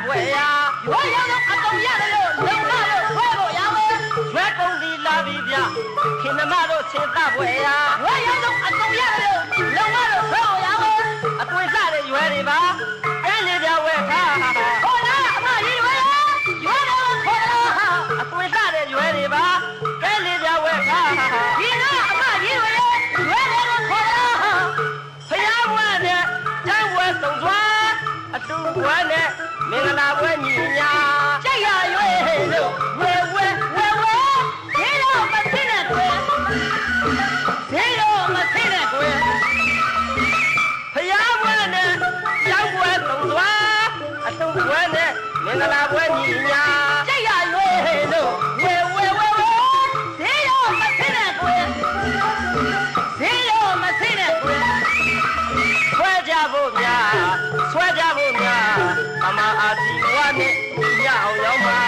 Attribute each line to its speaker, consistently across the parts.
Speaker 1: ပွဲရာရွယ်ရောက်တော့အကောင်ရတယ်လို့လုံမလို့ဖွဲဖို့ရမယ်ရွယ်ကုန်စီလာပြီဗျခင်မတို့စင်သပွဲရာရွယ်ရောက်တော့အကောင်ရတယ်လို့လုံမလို့ဖွဲဖို့ရမယ်အသွင်စတဲ့ရွယ်တွေပါအဲ့လေပြဝဲခါဟောလားအမကြီးရွယ်တော့ခေါ်တော့အသွင်စတဲ့ရွယ်တွေပါအဲ့လေပြဝဲခါဒီနာအမကြီးရွယ်တော့ခေါ်တော့ဖယားဝဲနဲ့တန်းဝဲစုံစွာအတူဝဲနဲ့မင်္ဂလာပွဲညီညာကြိတ်ရရွေးလို့ဝဲဒီတော့မသိနဲ့ကွယ်ဒီတော့မသိနဲ့ကွယ်ဖယားဝဲနဲ့ကျောင်းဝဲစုံစွာအတူဝဲနဲ့မင်္ဂလာပွဲညီညာကြိတ်ရရွေးလို့ဝဲဒီတော့မသိနဲ့ကွယ်ဒီတော့မသိနဲ့ကွယ်ဆွဲကြဖို့များအမအာစီဝါနဲ့ညအောင်ရောက်ပါ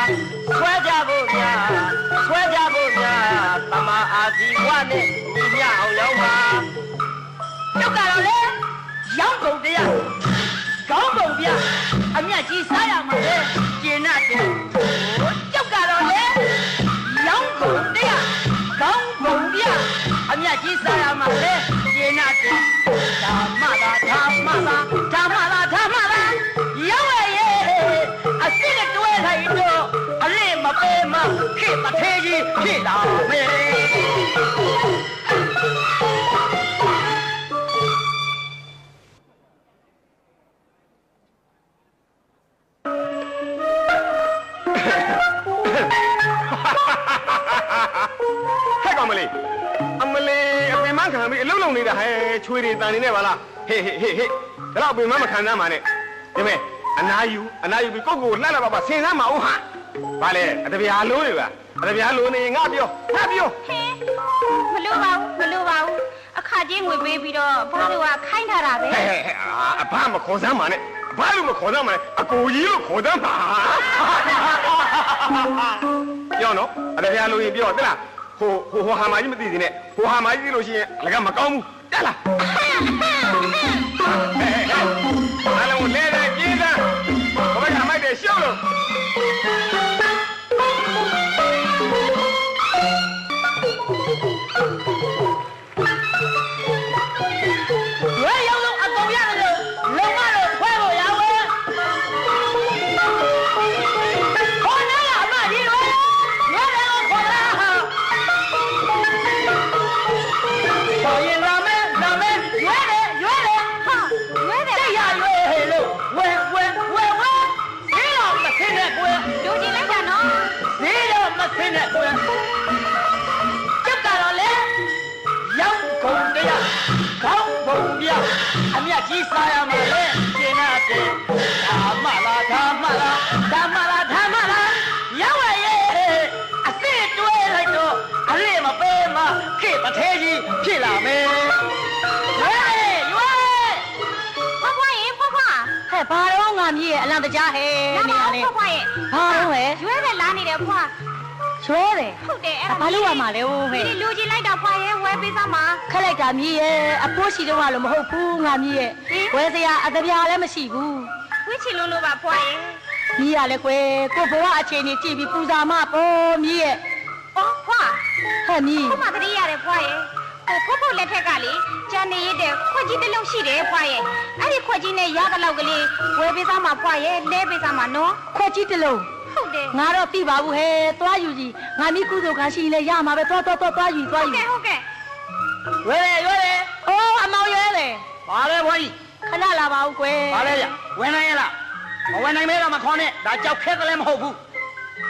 Speaker 1: ဆွဲကြဖို့များအမအာစီဝါနဲ့ညအောင်ရောက်ပါကျောက်ကတော့လေရောင်းကုန်တရားကောင်းကုန်ပြအမြတ်ကြီးစားရမှာလေကျင်နာတယ်ကျောက်ကတော့လေရောင်းကုန်တရားကောင်းကုန်ပြအမြတ်ကြီးစားရမှာလေကျင်နာတယ်ဓမ္မလားရောက်ရဲ့အစ်စ်တွဲလိုက်တော့အလေးမပေးမခေမသေးကြီးဖြစ်လာမယ်
Speaker 2: ဟဲ့ကောင်မလေးအမလေးအပင်မခံပြီးအလုံးလုံးနေတာဟဲ့ချွေတွေတန်နေနဲ့ပါလားဟေးဒါတော့အပင်မခံသားမှာနဲ့ဒီမဲ့အနာယူပြီးကိုလှလှပါဆင်စမ်းမအောင်ဟာဘာလဲအတပြာလုံးတွေပါအတပြာလုံးနေငါပြောဟဲ့
Speaker 3: မလို့ပါဘူးအခါချင်းငွေပေးပြီးတော့ဘာလို့ကခိုင်းထားတာပဲ
Speaker 2: အဘမခေါ်စမ်းပါနဲ့အဘလို့မခေါ်စမ်းပါနဲ့အကိုကြီးလို့ခေါ်စမ်းပါပြောနော်အတပြာလုံးရင်ပြောတက်လားဟိုဟာမကြီးမသိသေးနဲ့ဟိုဟာမကြီးသိလို့ရှိရင်လည်းကမကောင်းဘူးတက်လားအားလုံးလဲတဲ့ပြေးသားဘယ်မှာမိုက်တယ်ရှောက်လို့
Speaker 1: ရွေးရောက်တော့အကောင်ရတယ်လို့လုံမလို့ဖွဲဖို့ရဝဲခေါ်နေရအမကြီးရွေးတယ်လို့ခေါ်လာခေါ်ရင်လာမယ်ရွေးတယ်ကြိတ်ရရွေးလို့ဝဲဒီတော့မသိနဲ့ကွယ်
Speaker 3: လူကြီးလိုက်တာနော်
Speaker 1: ဒီတော့မသိနဲ့ကွယ်ကျုပ်ကတော့လေရောက်ကုန်တရားကောင်းပုံပြအမြတ်ကြီးစားရမှာလေကျင်နာတယ်ဓမ္မလားရောက်ရဲ့အစ်စ်တွဲလိုက်တော့အလေးမပေးမခေပသေးကြီးဖြစ်လာမယ်ရွေး
Speaker 3: ဖွား
Speaker 1: ဟဲ့ဘာတော့ငါမြည်ရဲ့အလံတကြားဟဲ့နေရလေ
Speaker 3: ဖွားရဲ့
Speaker 1: ဘာတော့ဟဲ့
Speaker 3: ရွေးပဲလာနေတယ်ဖွား
Speaker 1: ရွေးတယ်
Speaker 3: ဟုတ်တယ်အဲ့
Speaker 1: ဘာလို့ရမှာလဲဟိုဟဲ့
Speaker 3: ဒီလူကြီးလိုက်တာဖွားရဲ့ဝဲပေးစမ်းပါ
Speaker 1: ခက်လိုက်တာမြည်ရဲ့အဖိုးရှိတော့လို့မဟုတ်ဘူးငါမြည်ရဲ့ဝဲစရာအတပြားလည်းမရှိဘူး
Speaker 3: ဝိချီလို့ပါဖွားရဲ့
Speaker 1: မြည်ရလဲကွယ်ကိုဘဝအခြေအနေကြည့်ပြီးပူဇာမပေါ်မြည်ရဲ့
Speaker 3: ဖွား
Speaker 1: ဟဲ့မြည်
Speaker 3: ခုမှတတိရတယ်ဖွားရဲ့ဖို့လက်ထက်ကလေကျန်နေရတဲ့ခွက်ကြီးတစ်လုံးရှိတယ်ဖွားရဲ့အဲ့ဒီခွက်ကြီးနဲ့ရတဲ့လောက်ကလေးဝဲပေးစမ်းပါဖွားရဲ့လဲပေးစမ်းပါနော်
Speaker 1: ခွက်ကြီးတစ်လုံး
Speaker 3: ဟုတ်တယ်
Speaker 1: ငါတော့ပြပါဘူးဟဲ့သွားယူကြီးငါမိကုသိုလ်ကရှိရင်လည်းရမှာပဲသွားယူ
Speaker 3: ဟုတ်ကဲ့
Speaker 1: ရွေးတယ်အိုးအမောင်ရွေးတယ်
Speaker 4: ဘာလဲဘွားကြီး
Speaker 1: ခဏလာပါဦးကွယ်
Speaker 4: ဘာလဲရဝင်နိုင်ရလားမဝင်နိုင်မဲတော့မခေါ်နဲ့ဒါကြောက်ခက်ကလည်းမဟုတ်ဘူး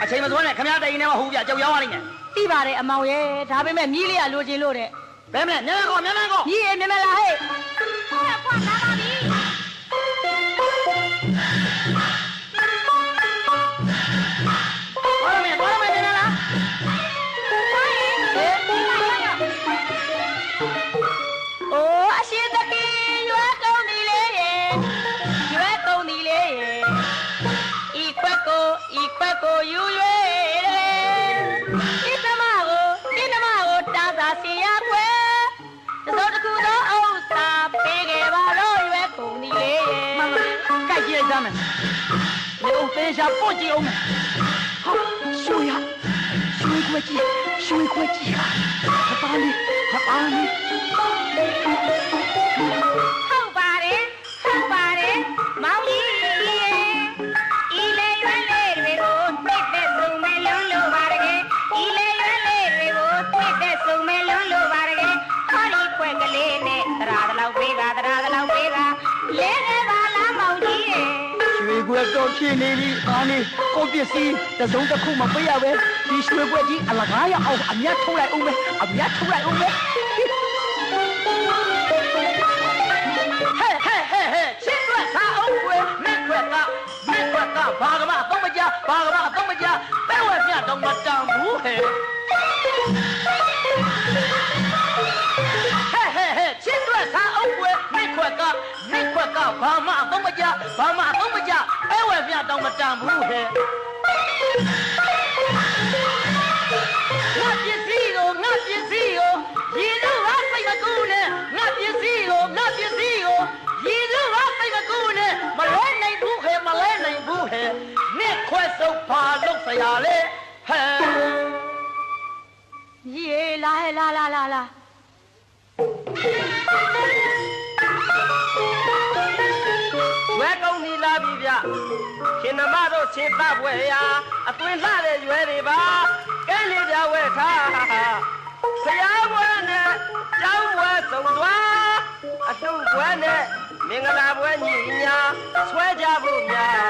Speaker 4: အချိန်မစွမ်းနဲ့ခမရတိုင်နေမှာဟုတ်ပြကြောက်ရောက်ရလိမ့်မယ်
Speaker 1: သိပါတယ်အမောင်ရဲ့ဒါပေမဲ့မြည်လေးကလိုချင်လို့တဲ့
Speaker 4: ဘယ်မလဲမြန်ကော
Speaker 1: မြည်ရဲ့မြန်လာဟဲ့
Speaker 3: ဖွားလာပါပြီ
Speaker 4: သွားမယ်မြန်လား
Speaker 1: အိုးအရှင်တကီရွယ်ကုန်ဒီလေရဲ့ဤခွက်ကိုယူရွေဤနမကိုတာသာစီရခွဲတစောတခုသောဥစ္စာပေးခဲ့ပါတော့ရွယ်ကုန်ဒီလေရဲ့
Speaker 4: ကြိုက်ကြည့်လိုက်စမ်းမယ်နေဦး သေချာပွတ်ကြည့်အောင်
Speaker 1: ဟာရွှေခွက်ကြီးဟာပါလေး
Speaker 3: ဟုတ်ပါတယ်မောင်ကြီးဤလေရွယ်လေးတွေကိုတစ်သက်ဆုံးမဲလွန်းလို့ပါတကယ်ဤလေရွယ်လေးတွေကိုတစ်သက်ဆုံးမဲလွန်းလို့ပါတကယ်ခေါ်ဒီခွက်ကလေးနဲ့တရာတလောက်ပေးကလဲနေပါလားမောင်ကြီးရဲ့
Speaker 1: ရွှေခွက်တော့ဖြစ်နေပြီပါလေးကိုပစ္စည်းတစ်စုံတစ်ခုမပေးရပဲဒီရွှေခွက်ကြီးအလကားရအောင်အမြတ်ထုတ်လိုက်အောင်မယ်
Speaker 4: ဟဲ့ချင်းတွက်စားအောင်ကွယ်မက်ခွက်ကဘာကမအသုံးမကျပဲဝဲပြတော့မတန်ဘူးဟဲ့ချင်းတွက်စားအောင်ကွယ်မက်ခွက်ကဘာမှအသုံးမကျပဲဝဲပြတော့မတန်ဘူးဟဲ့ငါပစ္စည်းကိုရည်သူကစိတ်မကူးနဲ့ငါပစ္စည်းကိုရည်သူကစိတ်မကူးနဲ့မလဲနိုင်ဘူးဟဲ့နှစ်ခွဲစုပ်ပါလို့ဆရာလေဟဲ့
Speaker 3: ရေလာ
Speaker 1: ရွယ်ကုန်ဒီလာပြီဗျခင်မတို့ချင်းသပွဲရာအသွင်လှတဲ့ရွယ်တွေပါကဲနေကြဝဲထားဖျားပွဲနဲ့ကျောင်းပွဲဆုံးသွားအထုပွဲနဲ့မင်္ဂလာပွဲညီညာဆွဲကြဖို့များ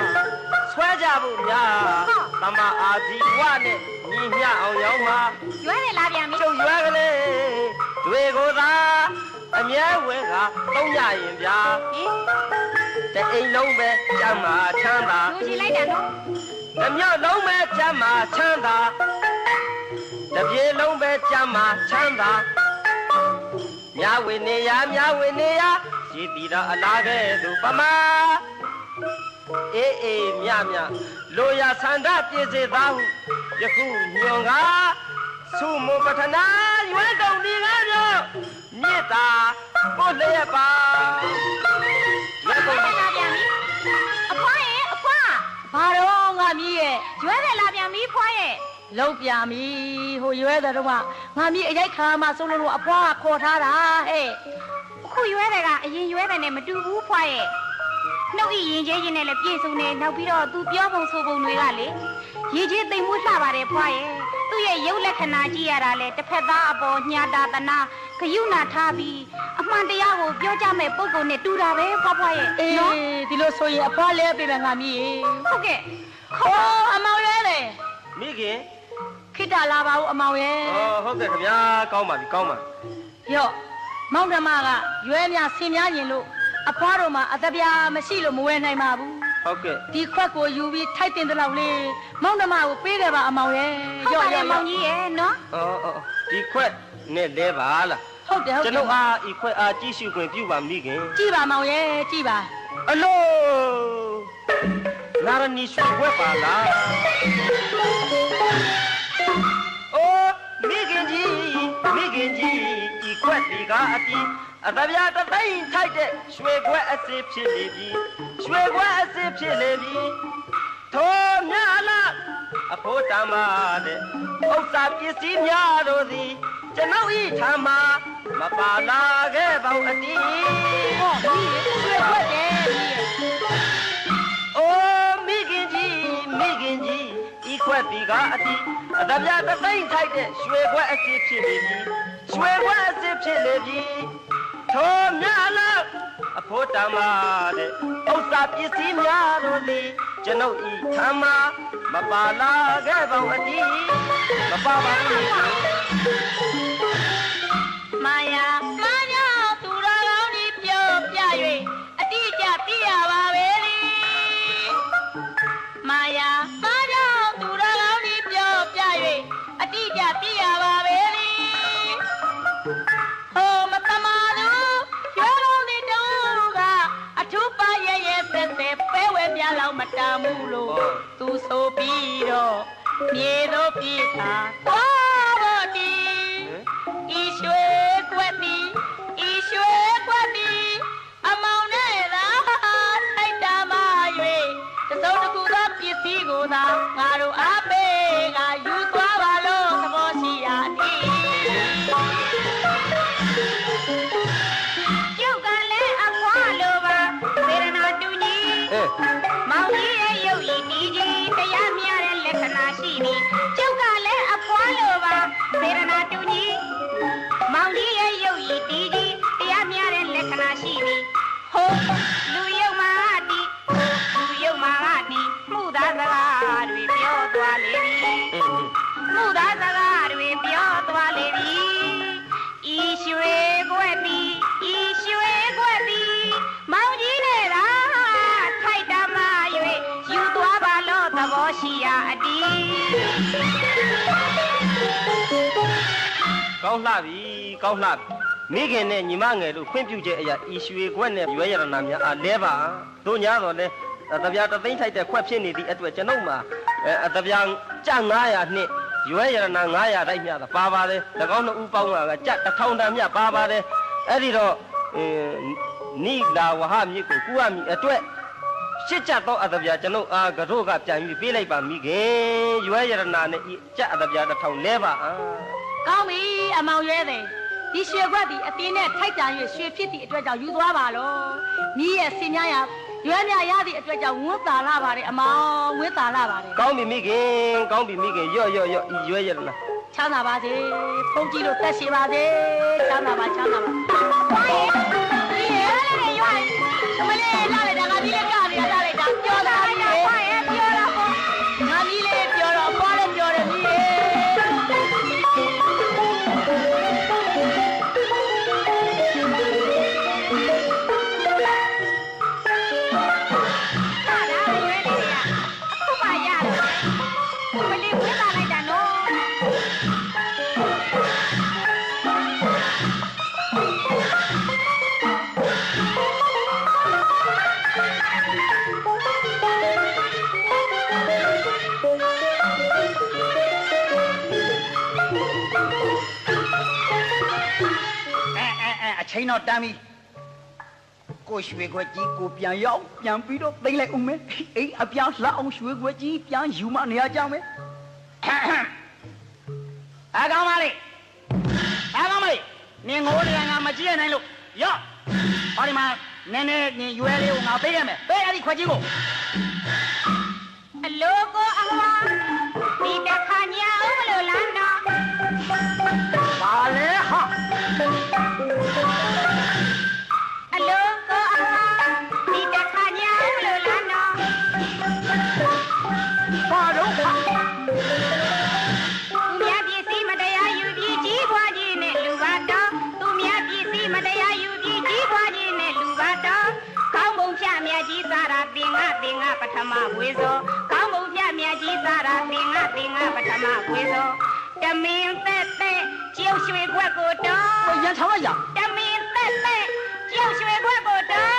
Speaker 1: သမ္မာအာဇီဝနဲ့ညီမျှအောင်ရောက်မှာ
Speaker 3: ရွယ်ရလာပြန်ပြီ
Speaker 1: ကျုပ်ရွယ်ကလေးတွေကိုသာအမြဲဝင်ကသုံးကြရင်ဗျာတအိမ်လုံးပဲကြမ်းမှာချမ်းသာ
Speaker 3: လူကြီးလိုက်တာနော်
Speaker 1: တစ်မြောက်လုံးပဲကြမ်းမှာချမ်းသာတစ်ပြေလုံးပဲကြမ်းမှာချမ်းသာမြဝေနေရရှိတီတာအလားကဲ့သို့ပမာအေးမြလိုရာဆန္ဒပြည့်စေသားဟုယခုညွန်ကားသုမပထနာရွယ်ကုန်ဒီကားပြောမြေတာကိုလျက်ပါ
Speaker 3: ရွယ်ရလာပြန်ပြီအဖွားဘာတော့ငါမီးရဲ့ရွယ်ရလာပြန်ပြီဖွားရဲ့
Speaker 5: လုံးပြမီဟိုရွဲတဲ့တော့ငါမီးအရိုက်ခါမှဆုံးလို့အဖွားခေါ်ထားတာဟဲ့
Speaker 3: အခုရွယ်တဲ့ကအရင်ရွယ်တဲ့နဲ့မတူဘူးဖွားရဲ့နှုတ်ဤရင်ကျဲချင်းနဲ့လည်းပြည့်စုံနေနောက်ပြီးတော့သူပြောပုံဆိုပုံတွေကလေရည်ချင်းသိမ်မှုလှပါတယ်ဖွားရဲ့သူ့ရဲ့ရုပ်လက္ခဏာကြည့်ရတာလေတစ်ဖက်သားအပေါ်ညာတာတနာဂယုဏထားပြီးအမှန်တရားကိုပြောကြမဲ့ပုံကိုနဲ့တူတာပဲဖွားဖွားရဲ့
Speaker 5: အေး
Speaker 3: နော်
Speaker 5: ဒီလိုဆိုရင်အဖွားလဲပေးမယ်ငါမီး
Speaker 3: ဟုတ်ကဲ့
Speaker 5: ခေါ်အမောင်ရဲလေ
Speaker 1: မိခင်
Speaker 5: ခိတလာပါဦးအမောင်ရဲ
Speaker 1: ဟုတ်ကဲ့ခင်ဗျာကောင်းပါပြီ
Speaker 5: ရော့မောင်ဓမ္မကရွဲများဆင်များရင်လို့အဖွားတို့မှာအတပြားမရှိလို့မဝဲနိုင်ပါဘူး
Speaker 1: ဟုတ်ကဲ့
Speaker 5: ဒီခွက်ကိုယူပြီးထိုက်တင်တဲ့လောက်လေးမောင်ဓမ္မကိုပေးတယ်ပါအမောင်ရဲ
Speaker 3: ဟုတ်ပါတယ်မောင်ကြီးရဲ့နော်
Speaker 1: ဒီခွက်နဲ့လဲပါလား
Speaker 5: ဟုတ်တယ်
Speaker 1: ကျွန်တော်အားဤခွက်အားကြည့်ရှုခွင့်ပြုပါမိခင်
Speaker 5: ကြည့်ပါမောင်ရဲကြည့်ပါ
Speaker 1: အလိုနာရနီရွှေခွက်ပါလားအိုးမိခင်ကြီးဤခွက်ဒီကအတီးအတပြားတသိန်းထိုက်တဲ့ရွှေခွက်အစစ်ဖြစ်လေပြီထိုမြလားအဖို့တမ်းပါတဲ့ဥစ္စာပစ္စည်းများတို့သည်ကျွန်ုပ်ဤထမ်းမှာမပါလာခဲ့ပါဘူးအတီး
Speaker 5: ဟောမီးရွှေခွက်တယ်မီး
Speaker 1: အိုးမိခင်ကြီးဤခွက်ဒီကအတီးအတပြားတသိန်းထိုက်တဲ့ရွှေခွက်အစစ်ဖြစ်လေပြီထိုမြလားအဖို့တမ်းပါတဲ့ဥစ္စာပစ္စည်းများတို့သည်ကျွန်ုပ်ဤထမ်းမှာမပါလာခဲ့ပါဘူးအတီးမပါပါဘူး
Speaker 5: မာယာသူတော်ကောင်းဒီပြောပြ၍အတိအကျသိရပါပဲလေမာယာသူတော်ကောင်းဒီပြောပြ၍အတိအကျသိရပါပဲလေဟိုမတမာသူရွယ်လုံးဒီတူကအထူးပါရဲ့ဆက်ပဲဝဲပြလောက်မတမ်းဘူးလို့သူဆိုပြီးတော့မြေတို့ပြေးတာသွားတော့ဒီဤရွှေကွက်သည်အမောင်နဲ့သာထိုက်တာမ၍တစုံတစ်ခုသောပစ္စ
Speaker 1: ကောင်းလှပြီကောင်းလှပြီမိခင်နဲ့ညီမငယ်တို့ခွင့်ပြုချက်အရာဤရွှေခွက်နဲ့ရွယ်ရတနာများအားလဲပါတို့ညာတော့လဲတပြားတသိန်းထိုက်တဲ့ခွက်ဖြစ်နေသည့်အတွက်ကျွန်ုပ်မှာတပြားကျ900နှစ်ရွယ်ရတနာ900တိုက်မြတ်ပါပါတယ်၎င်းတို့ဥပေါင်းကကျ1000တန်မြတ်ပါပါတယ်အဲ့ဒီတော့နိလာဝဟမြစ်ကိုကူရမည်အတွက်ရှစ်ကျတော့အတပြားကျွန်ုပ်အားကတော့ကပြန်ပြီးပေးလိုက်ပါမိခင်ရွယ်ရတနာနဲ့ဤကျအတပြား1000လဲပါ
Speaker 5: ကောင်းပြီအမောင်ရွဲတယ်ဒီရွှေခွက်ဒီအတင်းနဲ့ထိုက်တန်၍ရွှေဖြစ်သည့်အတွက်ကြောင့်ယူသွားပါလို့မိရဲ့စင်များရရွယ်မြရသည့်အတွက်ကြောင့်ဝန်းသာလာပါတယ်အမောင်ဝန်းသာလာပါတယ်
Speaker 1: ကောင်းပြီမိခင်ကောင်းပြီမိခင်ရော့ဤရွယ်ရတနာ
Speaker 5: ချမ်းသာပါစေဖုန်းကြည့်လို့တက်ရှိပါစေချမ်းသာပါချမ်းသာပါဒီရဲရွယ်မလေးလာလိုက်တာငါဒီလေးကနေတာလာလိုက်တာပြောတာလေပြောတာပေါ့ငါဒီလေးပြောတော့ဘာလဲပြောတယ်မိရဲ့
Speaker 4: ချိန်တော့တမ်းပြီကိုရွှေခွက်ကြီးကိုပြန်ရောက်ပြန်ပြီးတော့သိမ့်လိုက်ဦးမယ်အိမ်အပြောင်းလှအောင်ရွှေခွက်ကြီးပြန်ယူမနေရကြမယ်အကောင်မလေးနင်ငိုးနေငါမကြည့်ရနိုင်လို့ရော့ဟောဒီမှာနည်းနည်းရွယ်လေးကိုငါပေးရမယ်ပေးအဲ့ဒီခွက်ကြီးကို
Speaker 3: အလိုကိုအမဒီတခါညာဦးမလို့လမ်းတော့
Speaker 4: ပါလေဟာ
Speaker 3: အလိုကိုအမဒီတခါညာဦးမလို့လမ်းတော့
Speaker 4: ပါတော့ဟာ
Speaker 3: သူများပစ္စည်းမတရားယူပြီးကြီးပွားခြင်းနဲ့လူပါတော့သူများပစ္စည်းမတရားယူပြီးကြီးပွားခြင်းနဲ့လူပါတော့ကောင်းပုံဖြတ်မြတ်ကြီးစားတာသင်္ဃပထမဝေသောကောင်းပုံဖြတ်မြတ်ကြီးစားတာသင်္ဃပထမဝေသောတမင်သက်ကျုပ်ရွှေခွက်ကိုတော့
Speaker 4: ရထားရ
Speaker 3: တမင်သက်ကျုပ်ရွှေခွက်ကိုတော့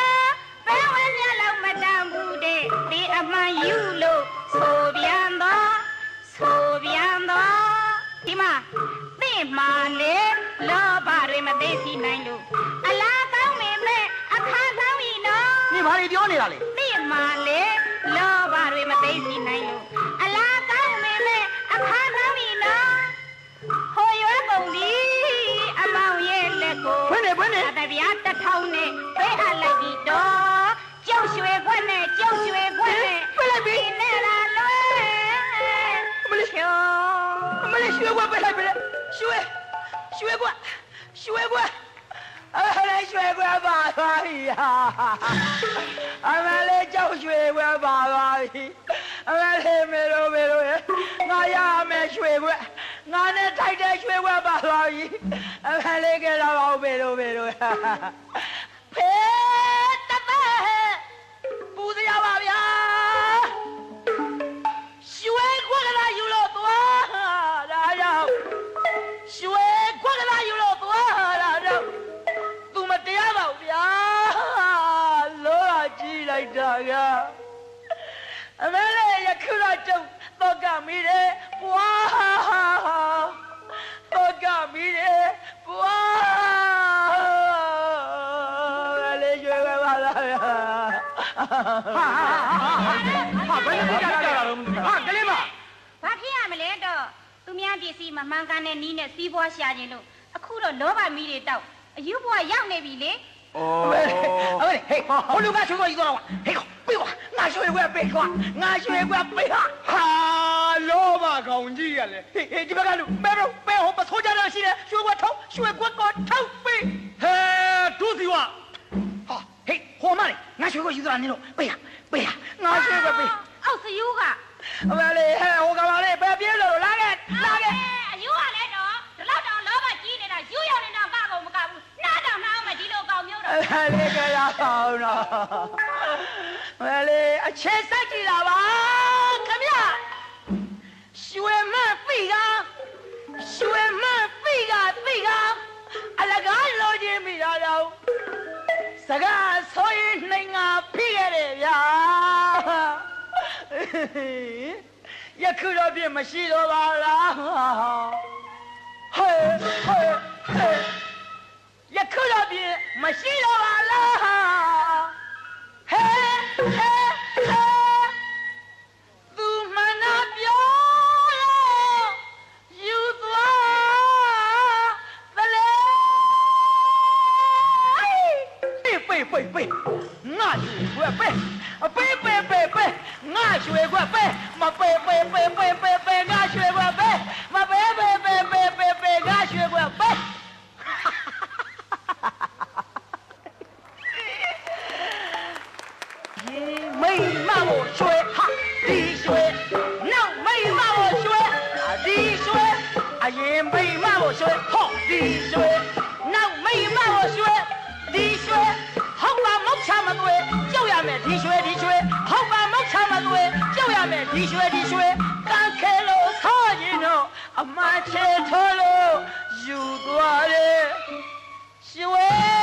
Speaker 3: ဘယ်ဝဲမြလောက်မတန်ဘူးတဲ့ဒီအမှန်ယူလို့ဆိုပြန်တော့ဒီမှာသိမှလေလောဘတွေမသိစီနိုင်လို့အလားကောင်းနေမဲ့အခါကောင်းရင်တော့
Speaker 4: 你ဘာတွေပြောနေတာလဲ
Speaker 3: သိမှလေလောဘတွေမသိစီနိုင်လို့အလားကောင်းနေမဲ့အခါကောင်းရင်တော့ဟိုရွယ်ကုန်ပြီအမောင်ရဲ့လက်ကို
Speaker 4: ဖွင့်နေ
Speaker 3: အတပြား1000နဲ့ပေးအပ်လိုက်ပြီတော့ကျုပ်ရွှေခွက်နဲ့
Speaker 4: ပြလိုက်ပြီ
Speaker 3: နဲ့လာလွဲ
Speaker 4: မလေးရွှေခွက်ပေးလိုက်ပြီရွှေခွက်အဲ့လေရွှေခွက်ပါသွားပြီအမလေးကြောက်ရွှေခွက်ပါသွားပြီအမလေးမေလိုရဲ့ငါရမယ်ရွှေခွက်ငါနဲ့ထိုက်တဲ့ရွှေခွက်ပါသွားပြီအမလေးကလည်းအောင်မေလိုဖေးတပတ်ပူစရာပါဗျာရွှေခွက်ကလာယူလို့သွားဒါရောက်ရွှေခွက်ကလာယူလို့သွားဒါတော့သူမတရားပါဘူးဗျာလောကကြီးလိုက်တာကအမေလေးရခုတော့ကျုပ်တော့ကမိတယ်ပွားတော့ကမိတယ်ပွားလေးရွှေခွက်ပါလားဗျာ
Speaker 2: ဟာဘယ်လိုကြတာလဲဟာကလေးမ
Speaker 3: ဘာဖြစ်ရမလဲတော့သူများပစ္စည်းမမှန်ကန်တဲ့နီးနဲ့စီးပွားရှာခြင်းလို့အခုတော့လောဘမီးတွေတောက်အယူဘွားရောက်နေပြီလေ
Speaker 4: ဟေးဟိုလူကရွှေခွက်ယူတော့ဟေးပေးကွာငါရွှေခွက်ပေးကွာငါရွှေခွက်ပေးဟာ
Speaker 2: လောဘကောင်ကြီးရလေ
Speaker 4: ဟေးဒီဘက်ကလူပေးဟိုပစိုးကြတာရှိတယ်ရွှေခွက်ကိုထောက်ပေး
Speaker 2: ဟဲဒုစီဝ
Speaker 4: ဟာဟေးဟိုမလေးငါရွှေခွက်ယူတော့နင်းလို့ပေးငါရွှေခွက်ပေး
Speaker 3: အောက်စယူကအ
Speaker 4: မလေးဟဲဟိုကပါလေပဲပြေးလို့လာခဲ့
Speaker 3: အယူကလည်းတော့ဒီလောက်တောင်လောဘကြီးနေတာယူရောက်နေတာကကုန်မကဘူးနားတောင်မဒီလိုကောင်မျိုးတော့
Speaker 4: လေးကရအောင်တော့မလေးအခြေစိုက်ကြည့်လာပါခင်ဗျရွှေမသိက ယခုတော့ပြင်မရှိတော့ပါလားဟဲ့ယခုတော့ပြင်မရှိတော့ပါလားဟဲ့သူမနာပြောလို့ယူသွားသလဲပေးငါယူခွက်ပေးငါရွှေခွက်ပေးမပေးငါရွှေခွက်ပေးမပေးငါရွှေခွက်ပေးမိမကိုရွှေဟာဒီရွှေနောက်မိမကိုရွှေဒီရွှေအရင်မိမကိုရွှေဟောဒီရွှေနောက်မိမကိုရွှေဒီရွှေဟုတ်ပါမုတ်ချမကွယ်ကြောက်ရမယ်ဒီရွှေဟုတ်ပါမုတ်ချမကွယ်ကြောက်ရမယ်ဒီရွှေကန်းခဲလို့ဆောရင်တော့အမချေထိုးလို့ယူသွားတယ်ရွှေ